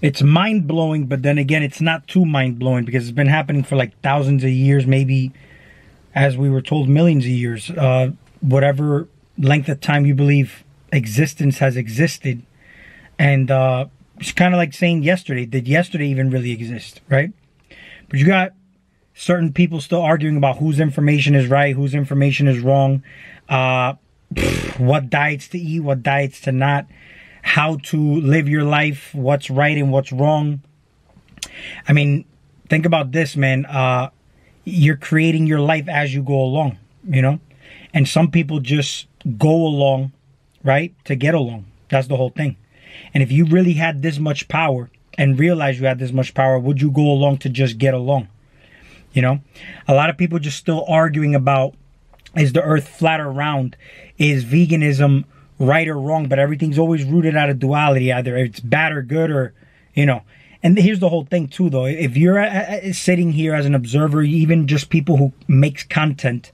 it's mind-blowing, but then again, it's not too mind-blowing because it's been happening for like thousands of years, maybe, as we were told, millions of years. Whatever length of time you believe existence has existed. And it's kind of like saying yesterday. Did yesterday even really exist, right? But you got certain people still arguing about whose information is right, whose information is wrong, what diets to eat, what diets to not, how to live your life, what's right and what's wrong. I mean, think about this, man. You're creating your life as you go along, you know? And some people just go along, right, to get along. That's the whole thing. And if you really had this much power and realized you had this much power, would you go along to just get along? You know, a lot of people just still arguing about, is the earth flat or round? Is veganism right or wrong? But everything's always rooted out of duality. Either it's bad or good, or, you know. And here's the whole thing too, though. If you're sitting here as an observer, even just people who makes content,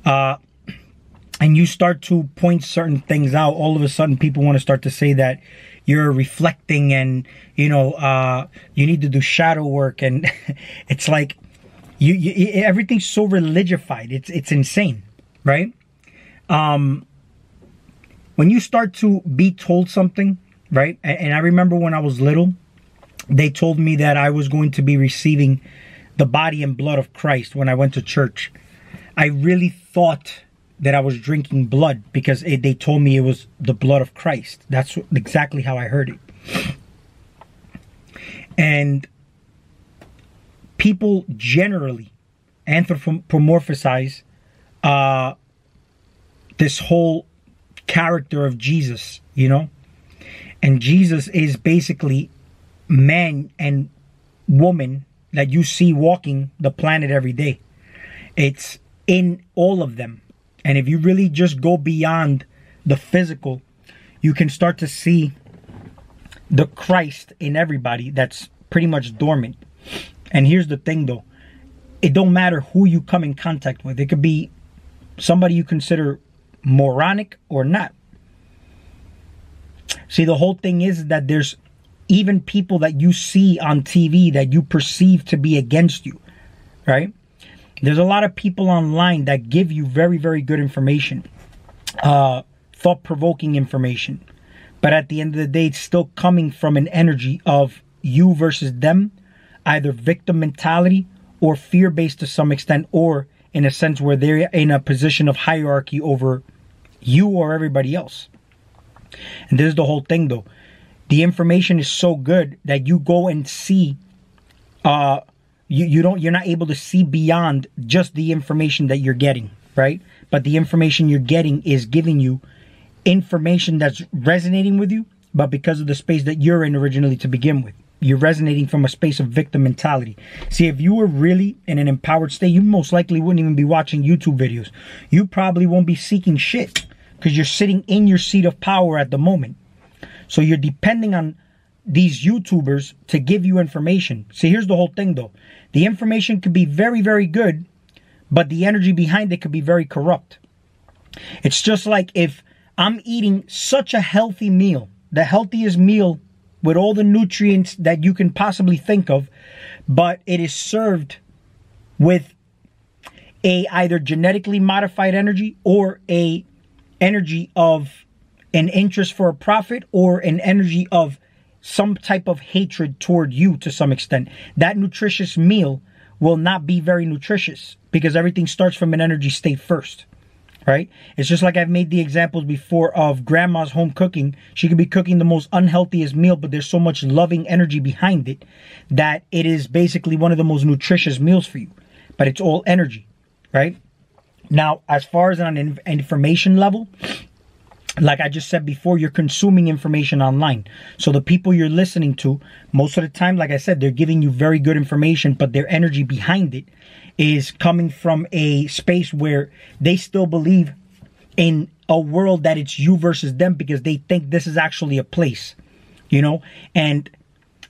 and you start to point certain things out, all of a sudden people want to start to say that you're reflecting and, you know, you need to do shadow work. And it's like, everything's so religified. It's insane, right? When you start to be told something, right? And I remember when I was little, they told me that I was going to be receiving the body and blood of Christ when I went to church. I really thought that I was drinking blood because they told me it was the blood of Christ. That's exactly how I heard it. And people generally anthropomorphize this whole character of Jesus, you know? And Jesus is basically man and woman that you see walking the planet every day. It's in all of them. And if you really just go beyond the physical, you can start to see the Christ in everybody that's pretty much dormant. And here's the thing, though. It don't matter who you come in contact with. It could be somebody you consider moronic or not. See, the whole thing is that there's even people that you see on TV that you perceive to be against you, right? There's a lot of people online that give you very, very good information, thought-provoking information. But at the end of the day, it's still coming from an energy of you versus them, either victim mentality or fear-based to some extent, or in a sense where they're in a position of hierarchy over you or everybody else. And this is the whole thing, though. The information is so good that you go and see, you're not able to see beyond just the information that you're getting, right? But the information you're getting is giving you information that's resonating with you, but because of the space that you're in originally to begin with, you're resonating from a space of victim mentality. See, if you were really in an empowered state, you most likely wouldn't even be watching YouTube videos. You probably won't be seeking shit because you're sitting in your seat of power at the moment. So you're depending on these YouTubers to give you information. See, here's the whole thing, though. The information could be very, very good, but the energy behind it could be very corrupt. It's just like if I'm eating such a healthy meal, the healthiest meal with all the nutrients that you can possibly think of, but it is served with a either genetically modified energy or a energy of an interest for a profit or an energy of some type of hatred toward you to some extent. That nutritious meal will not be very nutritious because everything starts from an energy state first, right? It's just like I've made the examples before of grandma's home cooking. She could be cooking the most unhealthiest meal, but there's so much loving energy behind it that it is basically one of the most nutritious meals for you. But it's all energy, right? Now, as far as on an information level, like I just said before, you're consuming information online. So the people you're listening to, most of the time, like I said, they're giving you very good information, but their energy behind it is coming from a space where they still believe in a world that it's you versus them because they think this is actually a place, you know? And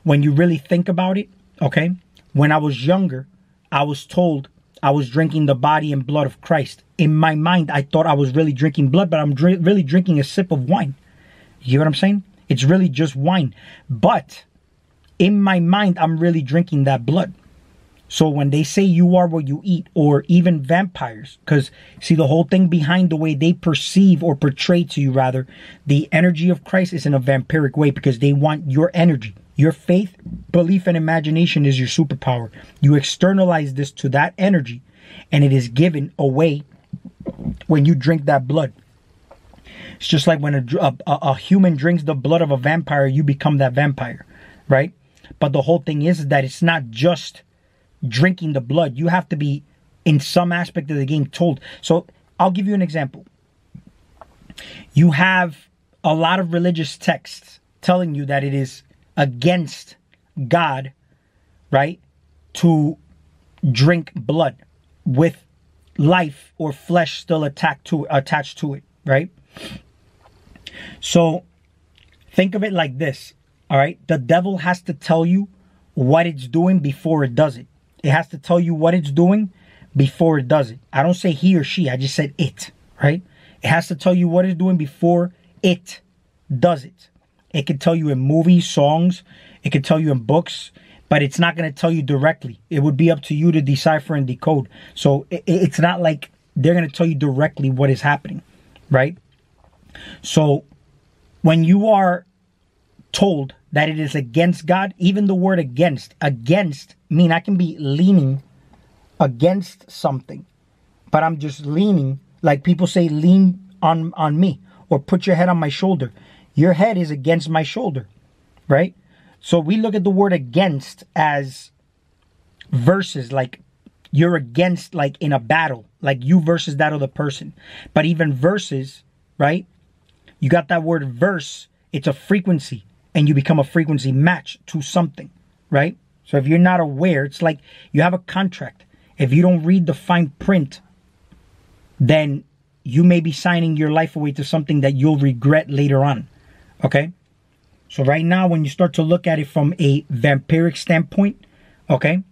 when you really think about it, okay, when I was younger, I was told I was drinking the body and blood of Christ. In my mind, I thought I was really drinking blood, but I'm really drinking a sip of wine. You get what I'm saying? It's really just wine. But in my mind, I'm really drinking that blood. So when they say you are what you eat, or even vampires, because see, the whole thing behind the way they perceive or portray to you, rather, the energy of Christ is in a vampiric way, because they want your energy. Your faith, belief, and imagination is your superpower. You externalize this to that energy, and it is given away when you drink that blood. It's just like when a human drinks the blood of a vampire, you become that vampire, right? But the whole thing is that it's not just drinking the blood. You have to be, in some aspect of the game, told. So I'll give you an example. You have a lot of religious texts telling you that it is against God, right, to drink blood with life or flesh still attached to it, right? So think of it like this, all right? The devil has to tell you what it's doing before it does it. It has to tell you what it's doing before it does it. I don't say he or she. I just said it, right? It has to tell you what it's doing before it does it. It can tell you in movies, songs. It can tell you in books. But it's not going to tell you directly. It would be up to you to decipher and decode. So it's not like they're going to tell you directly what is happening, right? So when you are told that it is against God, even the word against mean I can be leaning against something, but I'm just leaning, like people say, lean on me, or put your head on my shoulder. Your head is against my shoulder, right? So we look at the word against as versus, like you're against, like in a battle, like you versus that other person. But even versus, right? You got that word verse, it's a frequency, and you become a frequency match to something, right? So if you're not aware, it's like you have a contract. If you don't read the fine print, then you may be signing your life away to something that you'll regret later on, okay? So right now, when you start to look at it from a vampiric standpoint, okay?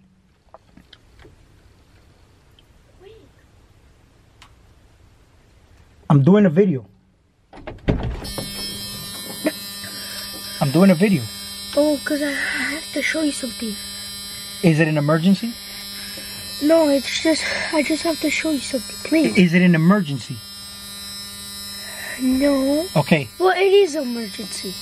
I'm doing a video. Oh, because I have to show you something. Is it an emergency? No, it's just, I just have to show you something, please. Is it an emergency? No. Okay. Well, it is an emergency.